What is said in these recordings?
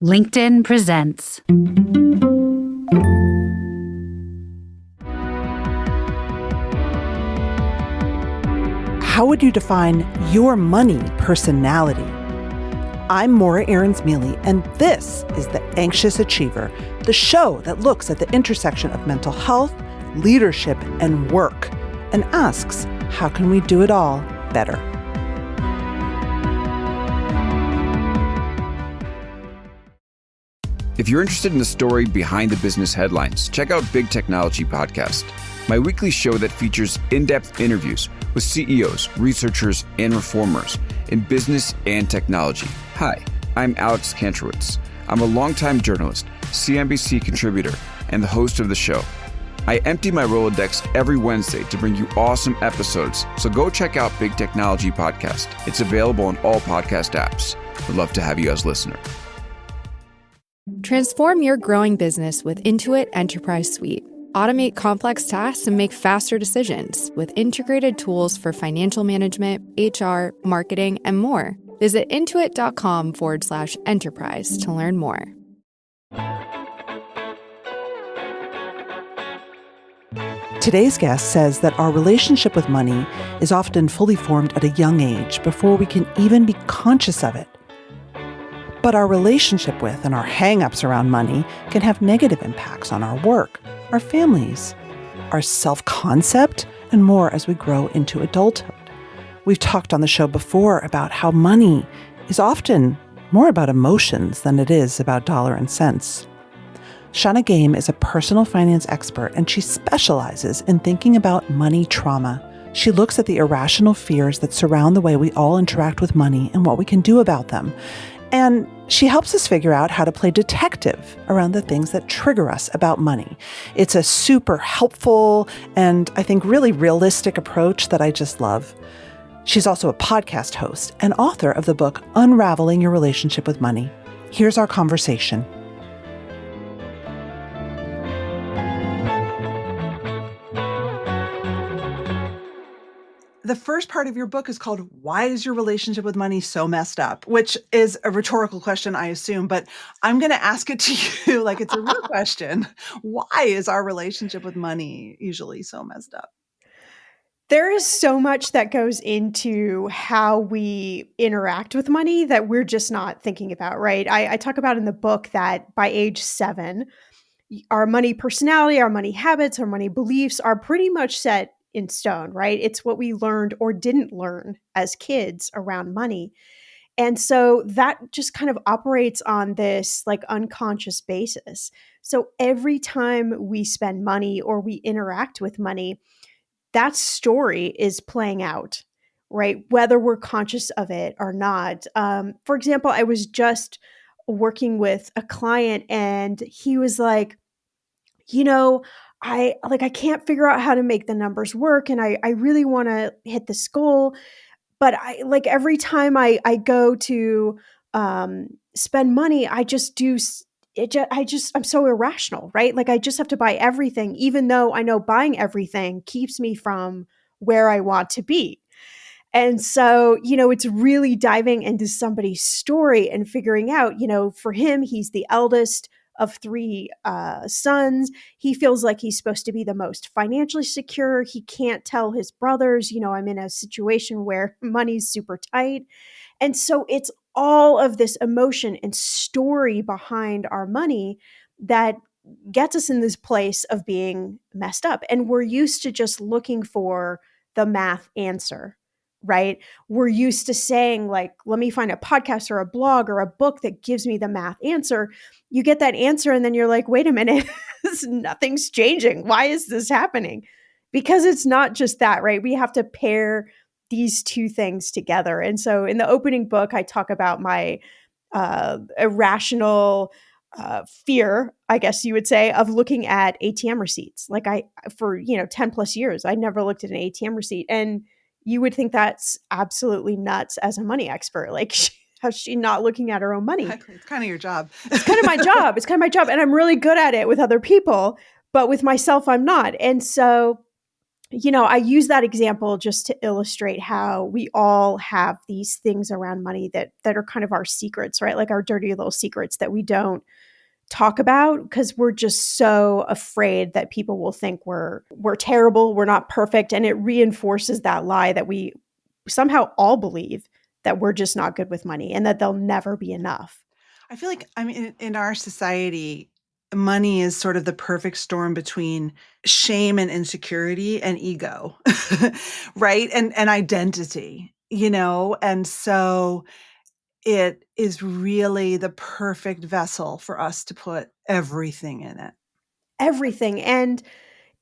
LinkedIn presents. How would you define your money personality? I'm Morra Aarons-Mele, and this is The Anxious Achiever, the show that looks at the intersection of mental health, leadership, and work, and asks, how can we do it all better? If you're interested in the story behind the business headlines, check out Big Technology Podcast, my weekly show that features in-depth interviews with CEOs, researchers, and reformers in business and technology. Hi, I'm Alex Kantrowitz. I'm a longtime journalist, CNBC contributor, and the host of the show. I empty my Rolodex every Wednesday to bring you awesome episodes, so go check out Big Technology Podcast. It's available on all podcast apps. We'd love to have you as a listener. Transform your growing business with Intuit Enterprise Suite. Automate complex tasks and make faster decisions with integrated tools for financial management, HR, marketing, and more. Visit intuit.com/enterprise to learn more. Today's guest says that our relationship with money is often fully formed at a young age before we can even be conscious of it. But our relationship with and our hang-ups around money can have negative impacts on our work, our families, our self-concept, and more as we grow into adulthood. We've talked on the show before about how money is often more about emotions than it is about dollar and cents. Shannah Game is a personal finance expert, and she specializes in thinking about money trauma. She looks at the irrational fears that surround the way we all interact with money and what we can do about them. And she helps us figure out how to play detective around the things that trigger us about money. It's a super helpful and I think really realistic approach that I just love. She's also a podcast host and author of the book Unraveling Your Relationship with Money. Here's our conversation. The first part of your book is called Why is Your Relationship with Money So Messed Up? Which is a rhetorical question, I assume, but I'm going to ask it to you like it's a real question. Why is our relationship with money usually so messed up? There is so much that goes into how we interact with money that we're just not thinking about, right? I talk about in the book that by age 7, our money personality, our money habits, our money beliefs are pretty much set in stone, right? It's what we learned or didn't learn as kids around money. And so that just kind of operates on this like unconscious basis. So every time we spend money or we interact with money, that story is playing out, right? Whether we're conscious of it or not. For example, I was just working with a client and he was like, I can't figure out how to make the numbers work. And I really want to hit this goal. But I like every time I go to spend money, I just do I'm so irrational, right? Like I just have to buy everything, even though I know buying everything keeps me from where I want to be. And so, it's really diving into somebody's story and figuring out, for him, he's the eldest of 3 sons. He feels like he's supposed to be the most financially secure. He can't tell his brothers, I'm in a situation where money's super tight. And so it's all of this emotion and story behind our money that gets us in this place of being messed up. And we're used to just looking for the math answer, right? We're used to saying like, let me find a podcast or a blog or a book that gives me the math answer. You get that answer and then you're like, wait a minute, nothing's changing. Why is this happening? Because it's not just that, right? We have to pair these two things together. And so in the opening book, I talk about my irrational fear, I guess you would say, of looking at ATM receipts. Like for 10 plus years, I never looked at an ATM receipt. And you would think that's absolutely nuts as a money expert. Like, how's she not looking at her own money? Exactly. It's kind of your job. It's kind of my job. It's kind of my job. And I'm really good at it with other people, but with myself, I'm not. And so I use that example just to illustrate how we all have these things around money that are kind of our secrets, right? Like our dirty little secrets that we don't talk about because we're just so afraid that people will think we're terrible, we're not perfect, and it reinforces that lie that we somehow all believe that we're just not good with money and that there'll never be enough. I feel like, I mean, in our society, money is sort of the perfect storm between shame and insecurity and ego, right? And identity, And so it is really the perfect vessel for us to put everything in it. Everything. And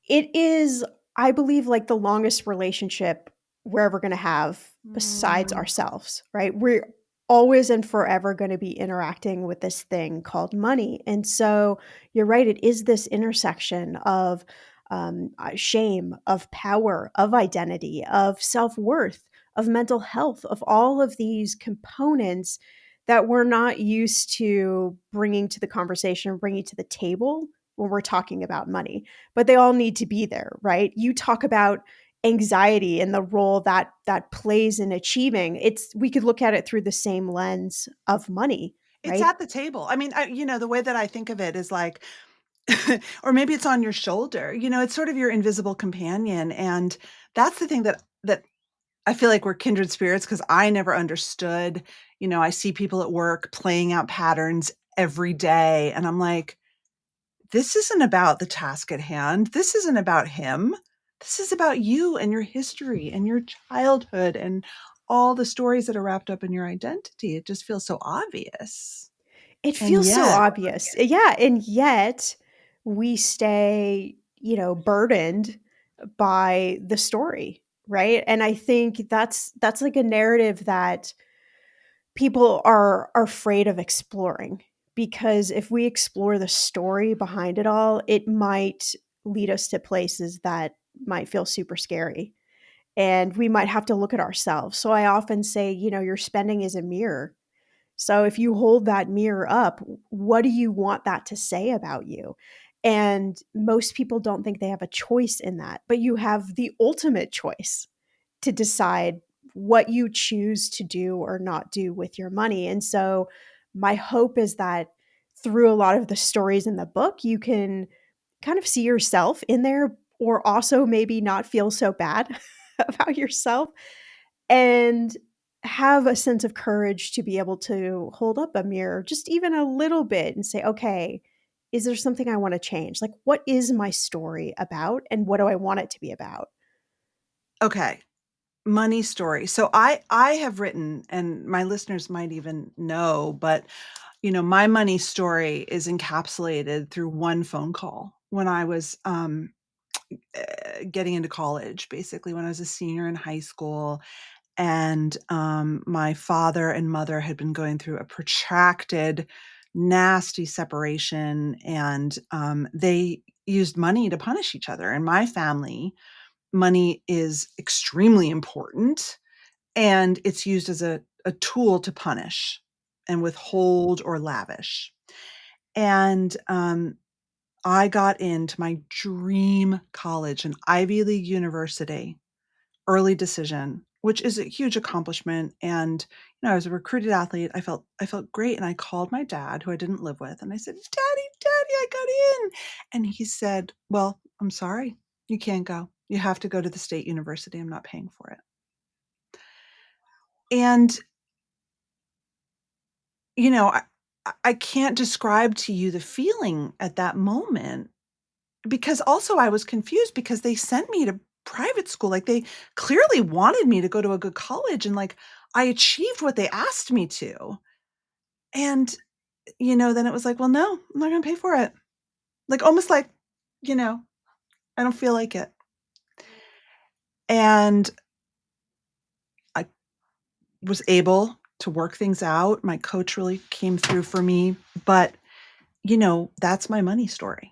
it is, I believe, like the longest relationship we're ever going to have besides ourselves, right? We're always and forever going to be interacting with this thing called money. And so you're right, it is this intersection of shame, of power, of identity, of self worth, of mental health, of all of these components that we're not used to bringing to the conversation, bringing to the table when we're talking about money, but they all need to be there, right? You talk about anxiety and the role that plays in achieving. We could look at it through the same lens of money, It's right? at the table. I mean, the way that I think of it is like, or maybe it's on your shoulder, it's sort of your invisible companion. And that's the thing that I feel like we're kindred spirits because I never understood, I see people at work playing out patterns every day. And I'm like, this isn't about the task at hand. This isn't about him. This is about you and your history and your childhood and all the stories that are wrapped up in your identity. It just feels so obvious. It And feels so yet, obvious. Yeah, and yet we stay, burdened by the story, right? And I think that's like a narrative that people are afraid of exploring because if we explore the story behind it all, it might lead us to places that might feel super scary and we might have to look at ourselves. So I often say, your spending is a mirror. So if you hold that mirror up, what do you want that to say about you? And most people don't think they have a choice in that, but you have the ultimate choice to decide what you choose to do or not do with your money. And so my hope is that through a lot of the stories in the book, you can kind of see yourself in there or also maybe not feel so bad about yourself and have a sense of courage to be able to hold up a mirror just even a little bit and say, okay, is there something I want to change? Like, what is my story about and what do I want it to be about? okay, money story. So I have written, and my listeners might even know, but my money story is encapsulated through one phone call when I was getting into college, basically when I was a senior in high school. And my father and mother had been going through a protracted, nasty separation, and they used money to punish each other. In my family, money is extremely important, and it's used as a tool to punish and withhold or lavish. And I got into my dream college, an Ivy League university, early decision, which is a huge accomplishment. And I was a recruited athlete. I felt great, and I called my dad, who I didn't live with, and I said, "Daddy, I got in." And he said, "Well, I'm sorry, you can't go. You have to go to the state university. I'm not paying for it." And I I can't describe to you the feeling at that moment, because also I was confused because they sent me to private school. Like, they clearly wanted me to go to a good college, and like I achieved what they asked me to. And then it was like, "Well, no, I'm not going to pay for it." Like, almost like, you know, I don't feel like it. And I was able to work things out. My coach really came through for me, but that's my money story.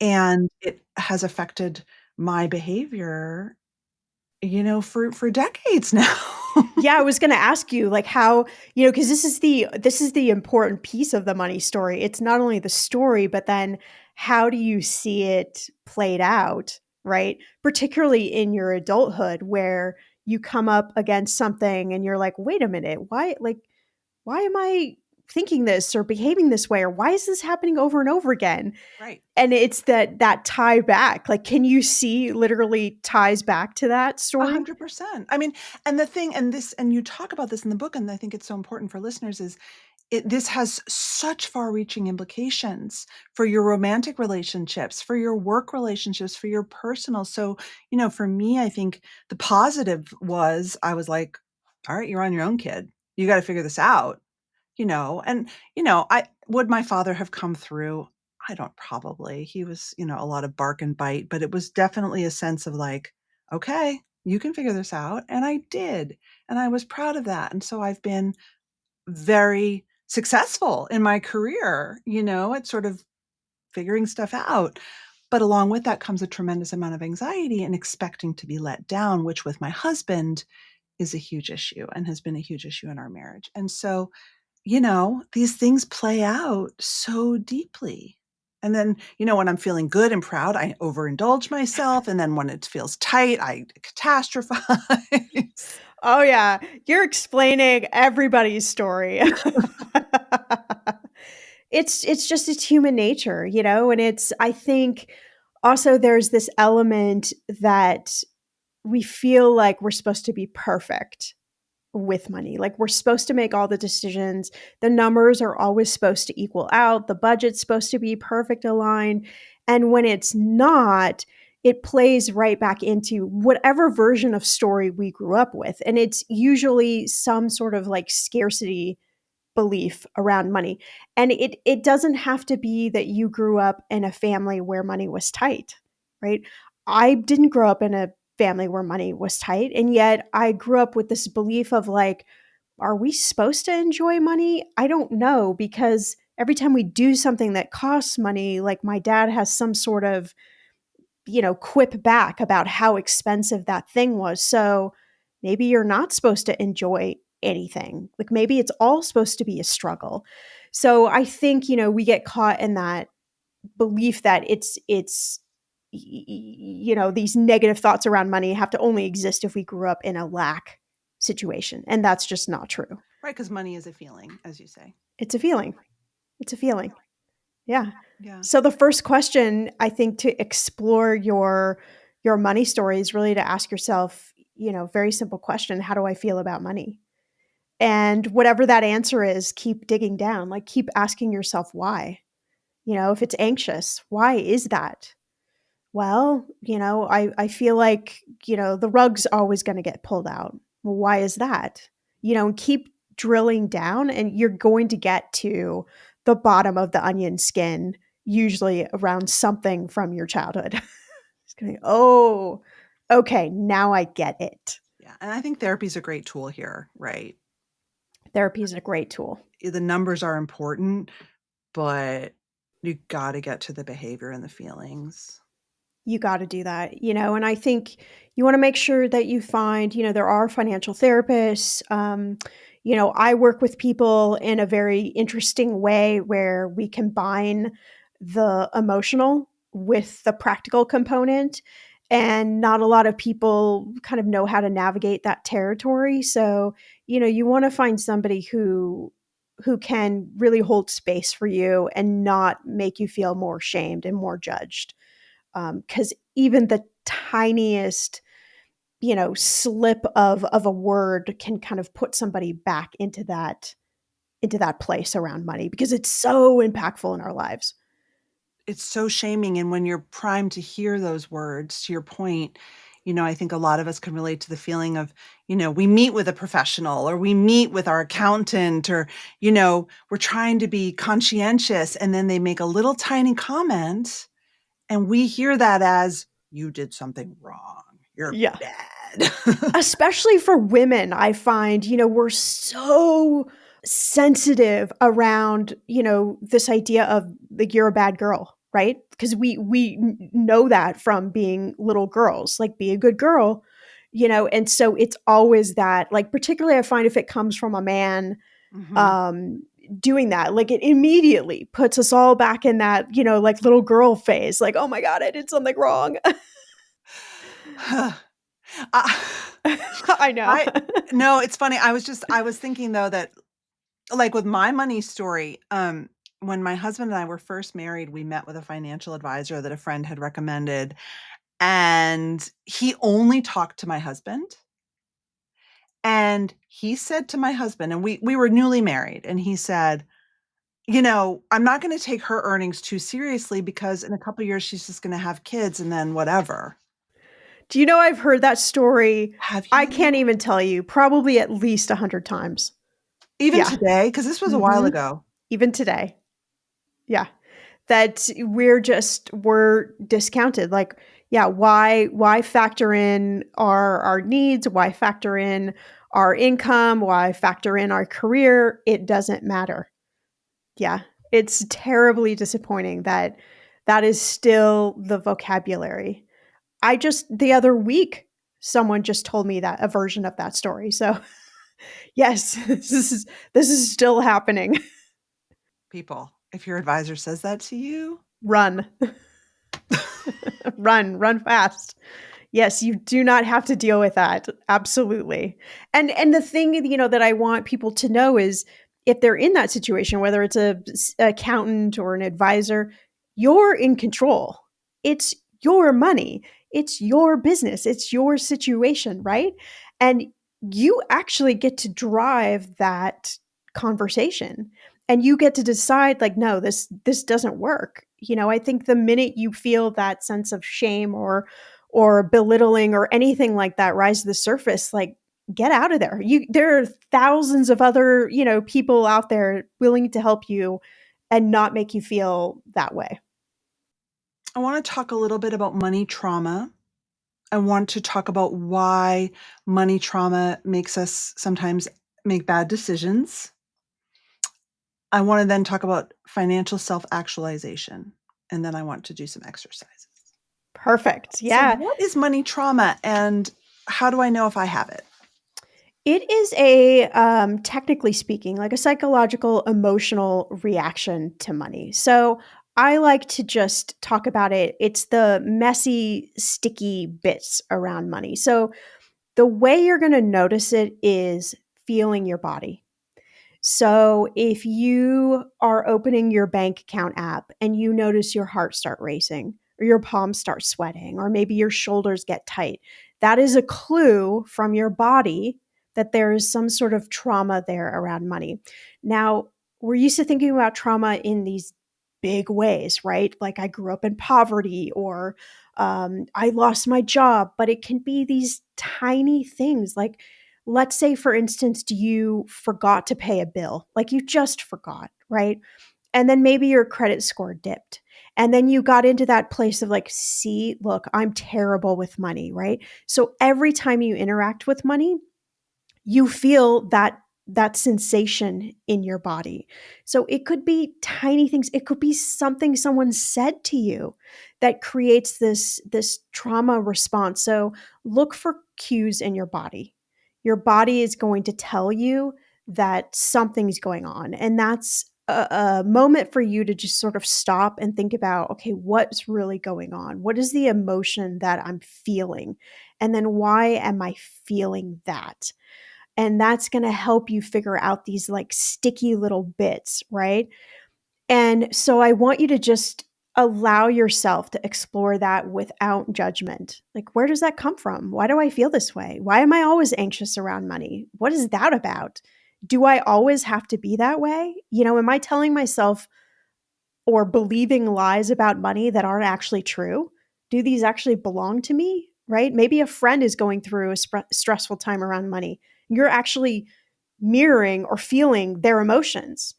And it has affected my behavior, for decades now. Yeah, I was going to ask you like how, cuz this is the important piece of the money story. It's not only the story, but then how do you see it played out, right? Particularly in your adulthood where you come up against something and you're like, wait a minute, why am I thinking this or behaving this way? Or why is this happening over and over again? Right. And it's that tie back. Like, can you see literally ties back to that story? 100%. I mean, and the thing, and you talk about this in the book, and I think it's so important for listeners is this has such far-reaching implications for your romantic relationships, for your work relationships, for your personal. So, for me, I think the positive was I was like, all right, you're on your own, kid. You got to figure this out, and, I would my father have come through? I don't probably. He was, a lot of bark and bite, but it was definitely a sense of like, okay, you can figure this out. And I did. And I was proud of that. And so I've been very successful in my career, at sort of figuring stuff out. But along with that comes a tremendous amount of anxiety and expecting to be let down, which with my husband is a huge issue and has been a huge issue in our marriage. And so, these things play out so deeply. And then, when I'm feeling good and proud, I overindulge myself. And then when it feels tight, I catastrophize. Oh yeah, you're explaining everybody's story. It's human nature, and I think also there's this element that we feel like we're supposed to be perfect with money. Like we're supposed to make all the decisions. The numbers are always supposed to equal out. The budget's supposed to be perfect aligned. And when it's not, it plays right back into whatever version of story we grew up with. And it's usually some sort of like scarcity belief around money. And it doesn't have to be that you grew up in a family where money was tight, right? I didn't grow up in a family where money was tight, and yet I grew up with this belief of like, are we supposed to enjoy money? I don't know, because every time we do something that costs money, like my dad has some sort of, quip back about how expensive that thing was. So maybe you're not supposed to enjoy anything. Like maybe it's all supposed to be a struggle. So I think, we get caught in that belief that these negative thoughts around money have to only exist if we grew up in a lack situation. And that's just not true. Right. Because money is a feeling, as you say. It's a feeling. It's a feeling. Yeah. Yeah. So the first question I think to explore your money story is really to ask yourself, very simple question, how do I feel about money? And whatever that answer is, keep digging down, like keep asking yourself why. If it's anxious, why is that? Well, I feel like, the rug's always going to get pulled out. Well, why is that? And keep drilling down and you're going to get to the bottom of the onion skin, usually around something from your childhood. It's going, oh, okay, now I get it. Yeah. And I think therapy is a great tool here, right? Therapy is a great tool. The numbers are important, but you got to get to the behavior and the feelings. You got to do that, and I think you want to make sure that you find, there are financial therapists. I work with people in a very interesting way where we combine the emotional with the practical component. And not a lot of people kind of know how to navigate that territory. So, you want to find somebody who can really hold space for you and not make you feel more shamed and more judged. Because even the tiniest, slip of a word can kind of put somebody back into that place around money because it's so impactful in our lives. It's so shaming. And when you're primed to hear those words, to your point, I think a lot of us can relate to the feeling of, we meet with a professional or we meet with our accountant or, we're trying to be conscientious and then they make a little tiny comment and we hear that as you did something wrong. You're Yeah. bad. Especially for women, I find, we're so sensitive around, this idea of like you're a bad girl, right? Because we know that from being little girls, like be a good girl, and so it's always that, like particularly I find if it comes from a man, Mhm. doing that, like it immediately puts us all back in that, like little girl phase, like, oh my God, I did something wrong. I, I know. no, it's funny. I was thinking though that like with my money story, when my husband and I were first married, we met with a financial advisor that a friend had recommended, and he only talked to my husband. And he said to my husband, and we were newly married, and he said, I'm not going to take her earnings too seriously because in a couple of years she's just going to have kids and then whatever. Do you know I've heard that story? Have I you? can't even tell you, probably at least 100 times. Even Yeah. today, because this was a while ago. Even today. Yeah. That we're discounted. Like, yeah, why factor in our needs? Why factor in our income? Why factor in our career? It doesn't matter. Yeah. It's terribly disappointing that that is still the vocabulary. The other week, someone just told me that a version of that story. So yes, this is still happening. People, if your advisor says that to you, Run. Run fast. Yes, you do not have to deal with that. Absolutely. And the thing, that I want people to know is if they're in that situation, whether it's a accountant or an advisor, you're in control. It's your money. It's your business. It's your situation, right? And you actually get to drive that conversation. And you get to decide like, no, this doesn't work. I think the minute you feel that sense of shame or belittling or anything like that rise to the surface, like get out of there. There are thousands of other, people out there willing to help you and not make you feel that way. I want to talk a little bit about money trauma. I want to talk about why money trauma makes us sometimes make bad decisions. I want to then talk about financial self-actualization, and then I want to do some exercises. Perfect. So Yeah. what is money trauma, and how do I know if I have it? It is a, technically speaking, like a psychological, emotional reaction to money. So I like to just talk about it. It's the messy, sticky bits around money. So the way you're going to notice it is feeling your body. So if you are opening your bank account app and you notice your heart start racing or your palms start sweating or maybe your shoulders get tight, that is a clue from your body that there is some sort of trauma there around money. Now, we're used to thinking about trauma in these big ways, right? Like I grew up in poverty or I lost my job, but it can be these tiny things like let's say, for instance, you forgot to pay a bill, like you just forgot, right? And then maybe your credit score dipped. And then you got into that place of like, see, look, I'm terrible with money, right? So every time you interact with money, you feel that sensation in your body. So it could be tiny things. It could be something someone said to you that creates this trauma response. So look for cues in your body. Your body is going to tell you that something's going on, and that's a moment for you to just sort of stop and think about, okay, what's really going on? What is the emotion that I'm feeling? And then why am I feeling that? And that's going to help you figure out these like sticky little bits, right? And so I want you to just allow yourself to explore that without judgment. Like, where does that come from? Why do I feel this way? Why am I always anxious around money? What is that about? Do I always have to be that way? Am I telling myself or believing lies about money that aren't actually true? Do these actually belong to me? Right? Maybe a friend is going through a stressful time around money. You're actually mirroring or feeling their emotions,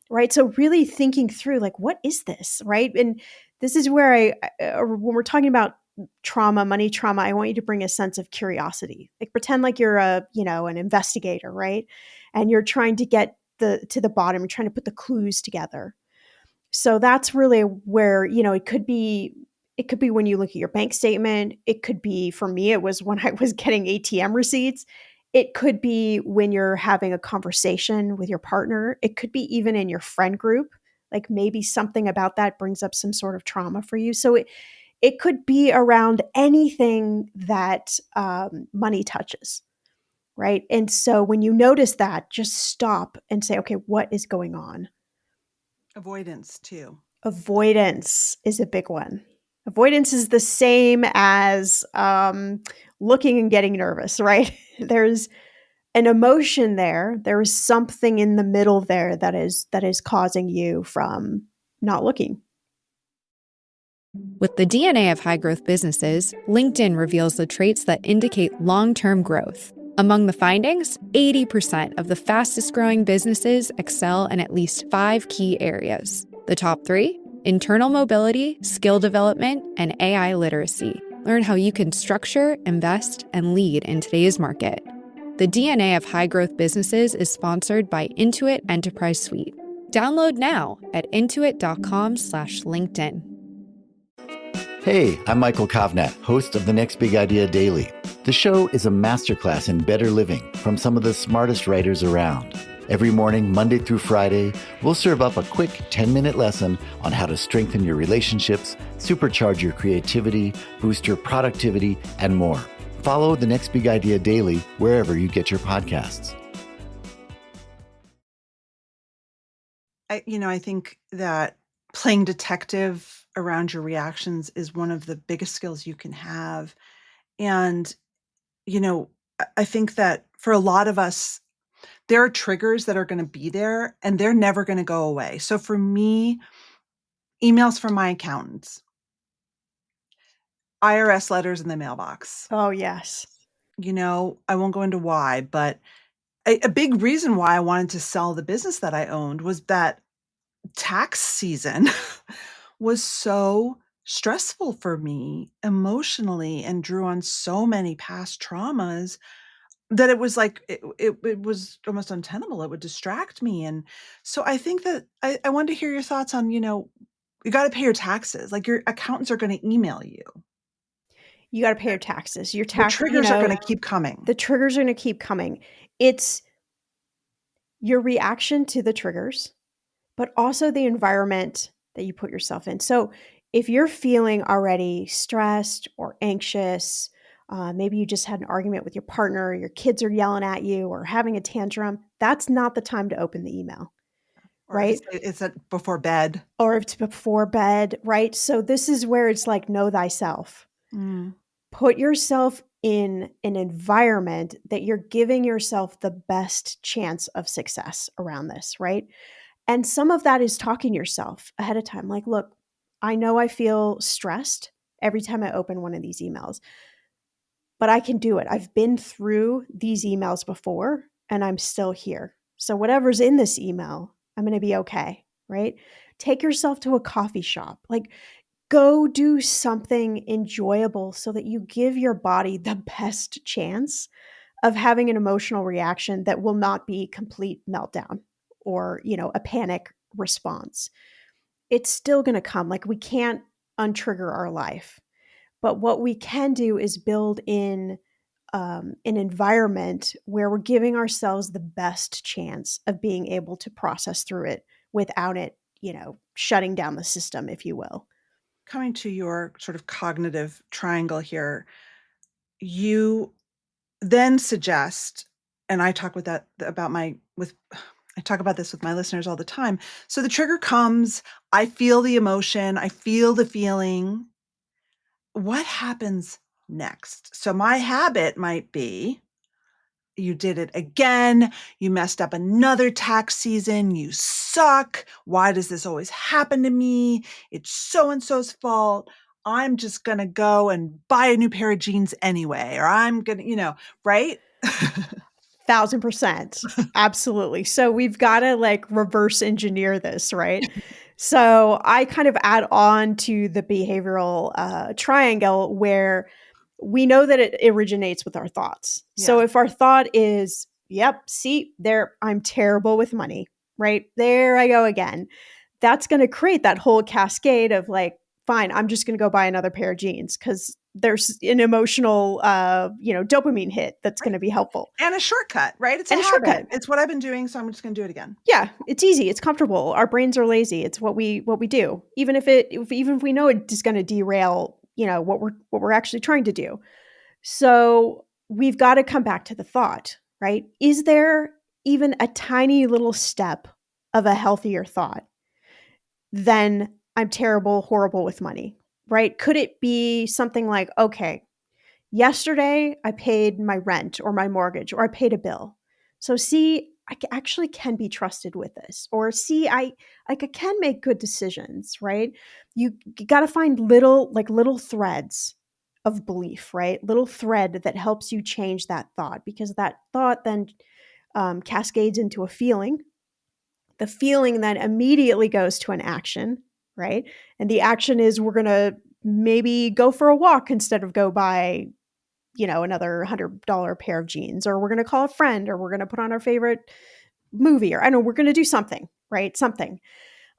right? So really thinking through like, what is this, right? And this is where when we're talking about trauma, money trauma, I want you to bring a sense of curiosity. Like pretend like you're an investigator, right? And you're trying to get to the bottom, you're trying to put the clues together. So that's really where, it could be when you look at your bank statement. It could be, for me, it was when I was getting ATM receipts. It could be when you're having a conversation with your partner. It could be even in your friend group. Like maybe something about that brings up some sort of trauma for you. So it could be around anything that money touches, right? And so when you notice that, just stop and say, okay, what is going on? Avoidance too. Avoidance is a big one. Avoidance is the same as looking and getting nervous, right? There's an emotion there. There is something in the middle there that is causing you from not looking. With the DNA of high growth businesses, LinkedIn reveals the traits that indicate long-term growth. Among the findings, 80% of the fastest growing businesses excel in at least 5 key areas. The top 3: internal mobility, skill development, and AI literacy. Learn how you can structure, invest, and lead in today's market. The DNA of high growth businesses is sponsored by Intuit Enterprise Suite. Download now at intuit.com/LinkedIn. Hey, I'm Michael Kovnat, host of The Next Big Idea Daily. The show is a masterclass in better living from some of the smartest writers around. Every morning, Monday through Friday, we'll serve up a quick 10-minute lesson on how to strengthen your relationships, supercharge your creativity, boost your productivity, and more. Follow The Next Big Idea Daily wherever you get your podcasts. I think that playing detective around your reactions is one of the biggest skills you can have. And, I think that for a lot of us, there are triggers that are going to be there and they're never going to go away. So for me, emails from my accountants, IRS letters in the mailbox. Oh, yes. I won't go into why, but a big reason why I wanted to sell the business that I owned was that tax season was so stressful for me emotionally and drew on so many past traumas that it was like it was almost untenable. It would distract me. And so I think that I wanted to hear your thoughts on, you got to pay your taxes. Like your accountants are going to email you. You got to pay your taxes. Your The triggers are going to keep coming. The triggers are going to keep coming. It's your reaction to the triggers, but also the environment that you put yourself in. So if you're feeling already stressed or anxious, maybe you just had an argument with your partner, or your kids are yelling at you or having a tantrum, that's not the time to open the email, Or right? It's before bed. Or if it's before bed, right? So this is where it's like, know thyself. Mm. Put yourself in an environment that you're giving yourself the best chance of success around this, right? And some of that is talking to yourself ahead of time. Like, look, I know I feel stressed every time I open one of these emails, but I can do it. I've been through these emails before and I'm still here. So whatever's in this email, I'm going to be okay, right? Take yourself to a coffee shop. Like, go do something enjoyable so that you give your body the best chance of having an emotional reaction that will not be complete meltdown or, a panic response. It's still going to come. Like, we can't untrigger our life. But what we can do is build in an environment where we're giving ourselves the best chance of being able to process through it without it, shutting down the system, if you will. Coming to your sort of cognitive triangle here, you then suggest, and I talk I talk about this with my listeners all the time. So the trigger comes, I feel the emotion, I feel the feeling. What happens next? So my habit might be, you did it again. You messed up another tax season. You suck. Why does this always happen to me? It's so-and-so's fault. I'm just going to go and buy a new pair of jeans anyway, or I'm going to, right? 1,000%. Absolutely. So we've got to reverse engineer this, right? So I kind of add on to the behavioral triangle where we know that it originates with our thoughts. Yeah. So if our thought is, yep, see, I'm terrible with money, right? There I go again. That's going to create that whole cascade of fine, I'm just going to go buy another pair of jeans because there's an emotional, dopamine hit that's going to be helpful. And a shortcut, right? It's a habit. Shortcut. It's what I've been doing, so I'm just going to do it again. Yeah, it's easy. It's comfortable. Our brains are lazy. It's what we do. Even if we know it's going to derail, what we're actually trying to do. So we've got to come back to the thought, right? Is there even a tiny little step of a healthier thought than I'm terrible, horrible with money, right? Could it be something like, okay, yesterday I paid my rent or my mortgage or I paid a bill. So see, actually can be trusted with this. Or see, I can make good decisions, right? You got to find little threads of belief, right? Little thread that helps you change that thought, because that thought then cascades into a feeling. The feeling then immediately goes to an action, right? And the action is we're going to maybe go for a walk instead of go buy, another $100 pair of jeans, or we're going to call a friend, or we're going to put on our favorite movie, or I don't know, we're going to do something, right? Something.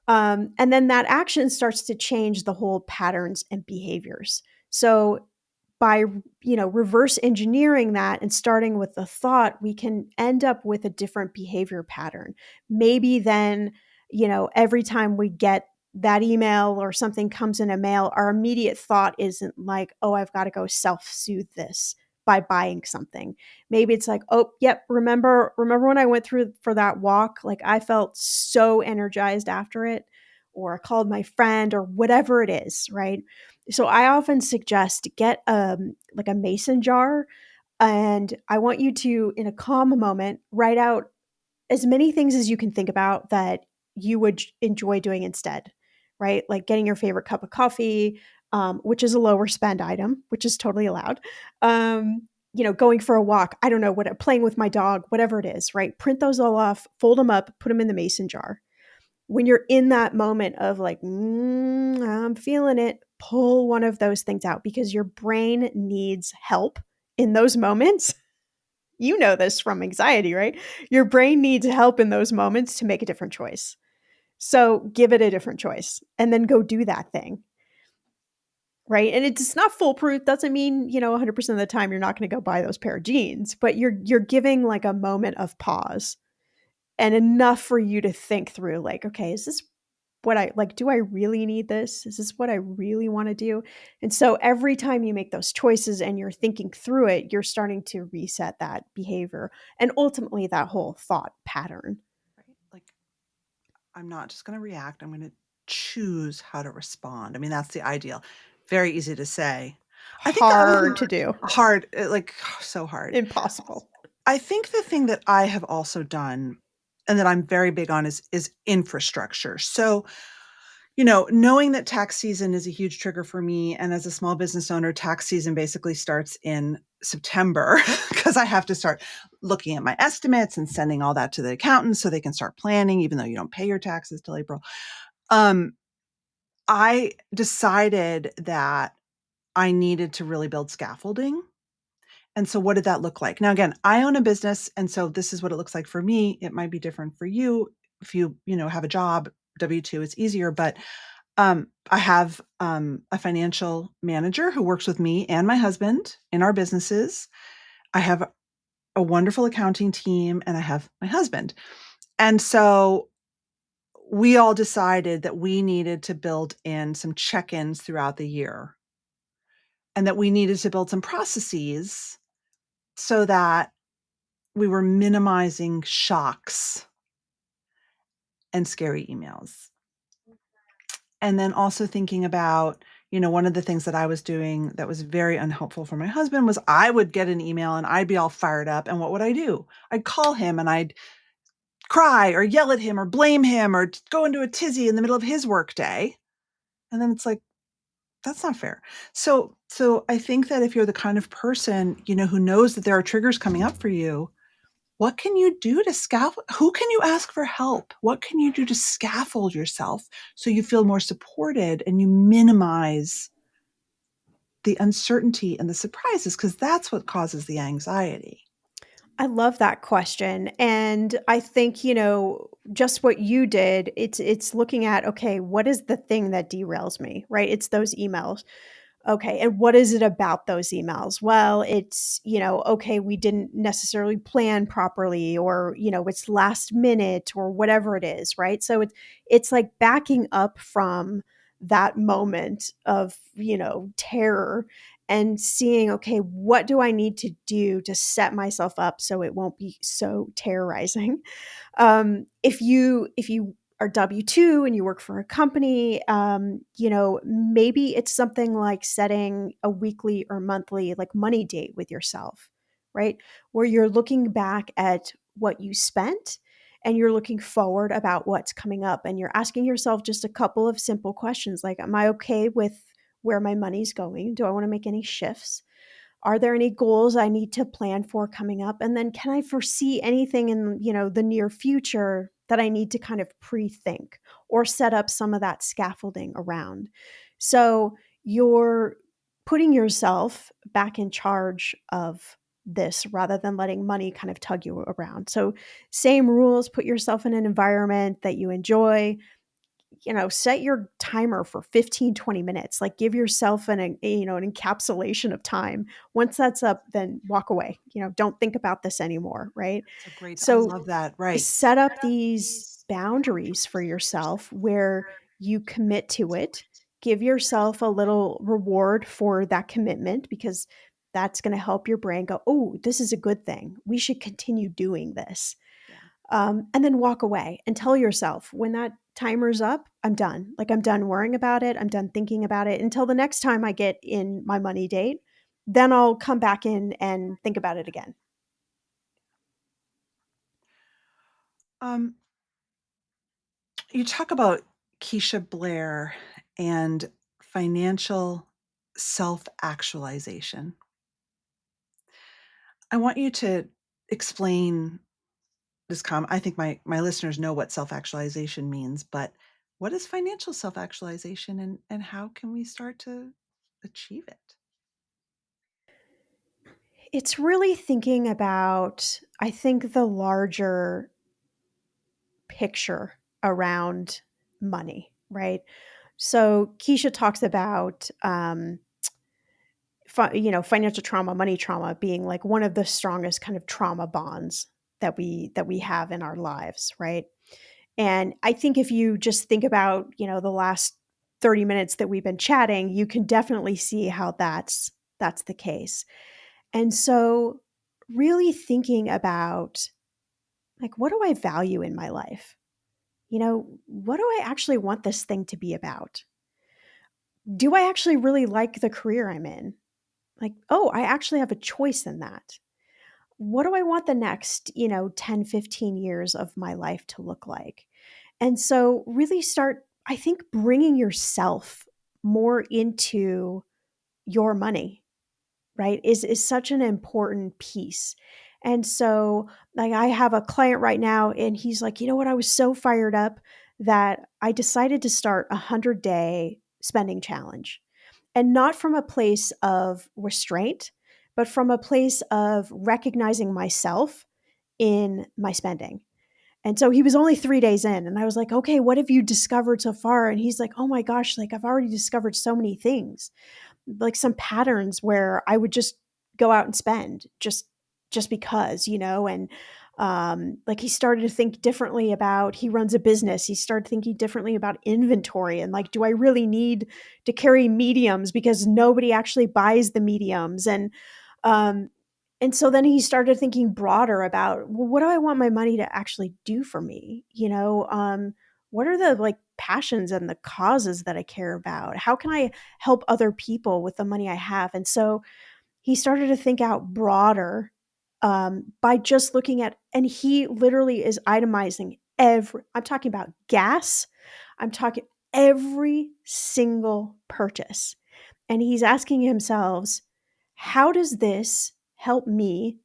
And then that action starts to change the whole patterns and behaviors. So by, reverse engineering that and starting with the thought, we can end up with a different behavior pattern. Maybe then, every time we get that email or something comes in a mail, our immediate thought isn't like, oh, I've got to go self-soothe this by buying something. Maybe it's like, oh, yep, remember when I went through for that walk? Like I felt so energized after it, or I called my friend, or whatever it is, right? So I often suggest get like a mason jar, and I want you to, in a calm moment, write out as many things as you can think about that you would enjoy doing instead, right? Like getting your favorite cup of coffee, which is a lower spend item, which is totally allowed. Going for a walk, I don't know, playing with my dog, whatever it is, right? Print those all off, fold them up, put them in the mason jar. When you're in that moment of like, I'm feeling it, pull one of those things out, because your brain needs help in those moments. You know this from anxiety, right? Your brain needs help in those moments to make a different choice. So give it a different choice and then go do that thing. Right. And it's not foolproof. Doesn't mean, 100% of the time you're not going to go buy those pair of jeans, but you're giving like a moment of pause and enough for you to think through, like, okay, is this what I like? Do I really need this? Is this what I really want to do? And so every time you make those choices and you're thinking through it, you're starting to reset that behavior and ultimately that whole thought pattern. Right? Like, I'm not just going to react. I'm going to choose how to respond. I mean, that's the ideal. Very easy to say. I think the other Hard to do. hard, like so hard. Impossible. I think the thing that I have also done and that I'm very big on is infrastructure. So, knowing that tax season is a huge trigger for me. And as a small business owner, tax season basically starts in September because I have to start looking at my estimates and sending all that to the accountants so they can start planning, even though you don't pay your taxes till April. I decided that I needed to really build scaffolding. And so what did that look like? Now, again, I own a business. And so this is what it looks like for me. It might be different for you. If you, have a job, W-2, it's easier. But I have a financial manager who works with me and my husband in our businesses. I have a wonderful accounting team, and I have my husband. And so we all decided that we needed to build in some check-ins throughout the year, and that we needed to build some processes so that we were minimizing shocks and scary emails. And then also thinking about, one of the things that I was doing that was very unhelpful for my husband was I would get an email and I'd be all fired up. And what would I do? I'd call him and I'd cry or yell at him or blame him or go into a tizzy in the middle of his work day. And then it's like, that's not fair. So I think that if you're the kind of person, who knows that there are triggers coming up for you, what can you do to scaffold? Who can you ask for help? What can you do to scaffold yourself so you feel more supported and you minimize the uncertainty and the surprises? Because that's what causes the anxiety. I love that question. And I think, just what you did, it's looking at, okay, what is the thing that derails me, right? It's those emails. Okay. And what is it about those emails? Well, it's, okay, we didn't necessarily plan properly, or, it's last minute or whatever it is, right? So it's like backing up from that moment of, terror and seeing, okay, what do I need to do to set myself up so it won't be so terrorizing? If you are W-2 and you work for a company, maybe it's something like setting a weekly or monthly like money date with yourself, right? Where you're looking back at what you spent and you're looking forward about what's coming up and you're asking yourself just a couple of simple questions like, am I okay with where my money's going? Do I want to make any shifts? Are there any goals I need to plan for coming up? And then can I foresee anything in, the near future that I need to kind of pre-think or set up some of that scaffolding around? So you're putting yourself back in charge of this rather than letting money kind of tug you around. So same rules, put yourself in an environment that you enjoy, set your timer for 15, 20 minutes, like give yourself an encapsulation of time. Once that's up, then walk away, don't think about this anymore. Right. That's a great, I So love that. Right. set up these boundaries for yourself where you commit to it, give yourself a little reward for that commitment because that's going to help your brain go, oh, this is a good thing. We should continue doing this. And then walk away and tell yourself when that timer's up, I'm done. Like I'm done worrying about it. I'm done thinking about it until the next time I get in my money date. Then I'll come back in and think about it again. You talk about Keisha Blair and financial self-actualization. I want you to explain this I think my listeners know what self-actualization means, but what is financial self-actualization and how can we start to achieve it? It's really thinking about, I think, the larger picture around money, right? So Keisha talks about, financial trauma, money trauma being like one of the strongest kind of trauma bonds that we have in our lives, right? And I think if you just think about, the last 30 minutes that we've been chatting, you can definitely see how that's the case. And so really thinking about like what do I value in my life? What do I actually want this thing to be about? Do I actually really like the career I'm in? Like, oh, I actually have a choice in that. What do I want the next, 10, 15 years of my life to look like? And so really start, I think, bringing yourself more into your money, right? Is such an important piece. And so like I have a client right now and he's like, you know what, I was so fired up that I decided to start a 100-day spending challenge. And not from a place of restraint, but from a place of recognizing myself in my spending. And so he was only 3 days in and I was like, "Okay, what have you discovered so far?" And he's like, "Oh my gosh, like I've already discovered so many things." Like some patterns where I would just go out and spend just because, and like he started to think differently about he runs a business. He started thinking differently about inventory and like, do I really need to carry mediums because nobody actually buys the mediums? Um and so then he started thinking broader about, well, what do I want my money to actually do for me? What are the like passions and the causes that I care about? How can I help other people with the money I have? And so he started to think out broader by just looking at, and he literally is itemizing I'm talking about gas, I'm talking every single purchase. And he's asking himself, how does this help me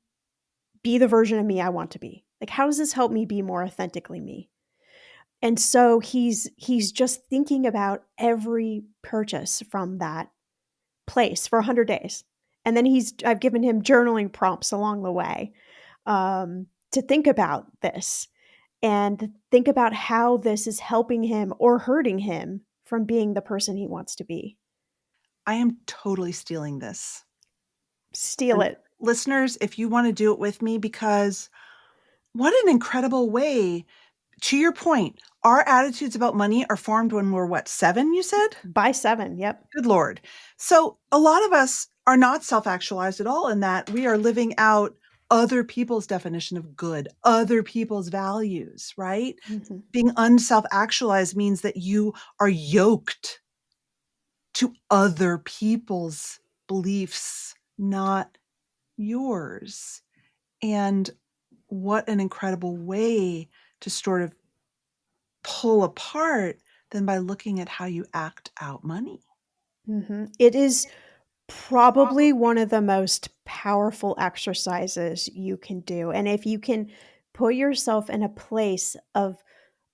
be the version of me I want to be? Like, how does this help me be more authentically me? And so he's just thinking about every purchase from that place for 100 days. And then I've given him journaling prompts along the way to think about this and think about how this is helping him or hurting him from being the person he wants to be. I am totally stealing this. Steal And it. listeners, if you want to do it with me, because what an incredible way. to your point, our attitudes about money are formed when we're 7, you said? By 7, yep. Good Lord. So a lot of us are not self-actualized at all in that we are living out other people's definition of good, other people's values, right? Mm-hmm. Being unself-actualized means that you are yoked to other people's beliefs, not yours. And what an incredible way to sort of pull apart than by looking at how you act out money. Mm-hmm. It is probably one of the most powerful exercises you can do. And if you can put yourself in a place of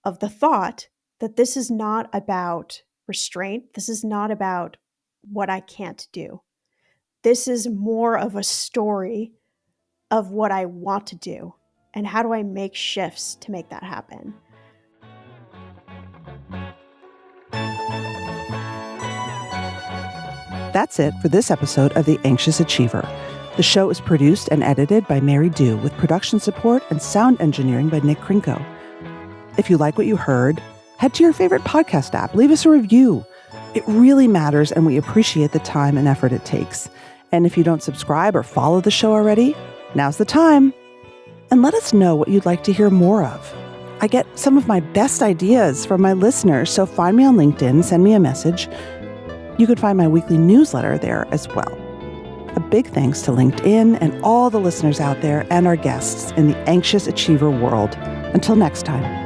the thought that this is not about restraint, this is not about what I can't do. This is more of a story of what I want to do and how do I make shifts to make that happen. That's it for this episode of The Anxious Achiever. The show is produced and edited by Mary Dew with production support and sound engineering by Nick Krinko. If you like what you heard, head to your favorite podcast app, leave us a review. It really matters and we appreciate the time and effort it takes. And if you don't subscribe or follow the show already, now's the time. And let us know what you'd like to hear more of. I get some of my best ideas from my listeners, so find me on LinkedIn, send me a message. You can find my weekly newsletter there as well. A big thanks to LinkedIn and all the listeners out there and our guests in the Anxious Achiever world. Until next time.